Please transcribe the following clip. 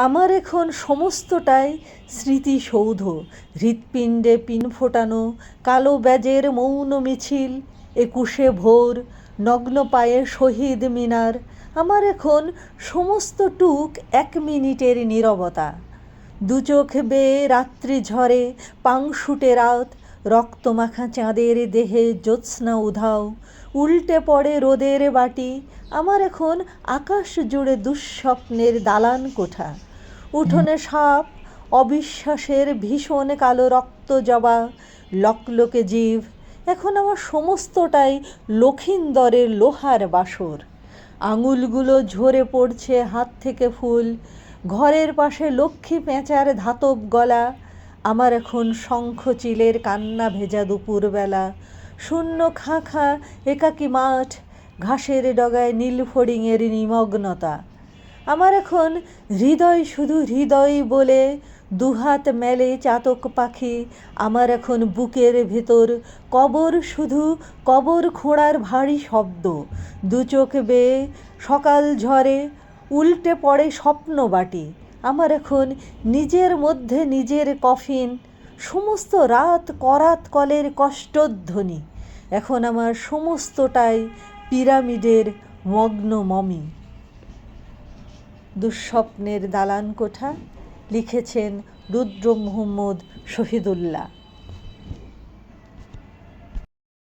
আমার এখন সমস্তটাই স্মৃতিসৌধ, হৃৎপিণ্ডে পিন ফোটানো, কালো ব্যাজের মৌন মিছিল, ২১শে ভোর, নগ্ন পায়ে শহীদ মিনার। আমার এখন সমস্ত টুক ১ মিনিটের নীরবতা। দু চোখ বেয়ে রাত্রি ঝরে, পাংশুটে রাত, রক্তমাখা চাঁদের দেহে জ্যোৎস্না উধাও, উল্টে পড়ে রোদের বাটি। আমার এখন আকাশ জুড়ে দুঃস্বপ্নের দালান কোঠা, উঠোনে সাপ, অবিশ্বাসের ভীষণ কালো রক্তজবা, লকলকে জিভ। এখন আমার সমস্তটাই লক্ষিন্দরের লোহার বাসর। আঙুলগুলো ঝরে পড়ছে হাত থেকে ফুল, ঘরের পাশে লক্ষ্মী পেঁচার ধাতব গলা। আমার এখন শঙ্খচিলের কান্না ভেজা দুপুরবেলা, শূন্য খাঁ খাঁ একাকী মাঠ, ঘাসের ডগায় নীলফড়িংয়ের নিমগ্নতা। আমার এখন হৃদয় শুধু হৃদয় বলে দুহাত মেলে চাতক পাখি। আমার এখন বুকের ভেতর কবর, শুধু কবর খোঁড়ার ভারী শব্দ। দু চোখ বেয়ে সকাল ঝরে, উল্টে পড়ে স্বপ্নবাটি। আমার এখন নিজের মধ্যে নিজের কফিন, সমস্ত রাত করাত কলের কষ্টধ্বনি। এখন আমার সমস্তটাই পিরামিডের মগ্ন মমি। দুঃস্বপ্নের দালান কোঠা, লিখেছেন রুদ্র মোহাম্মদ শহীদুল্লাহ।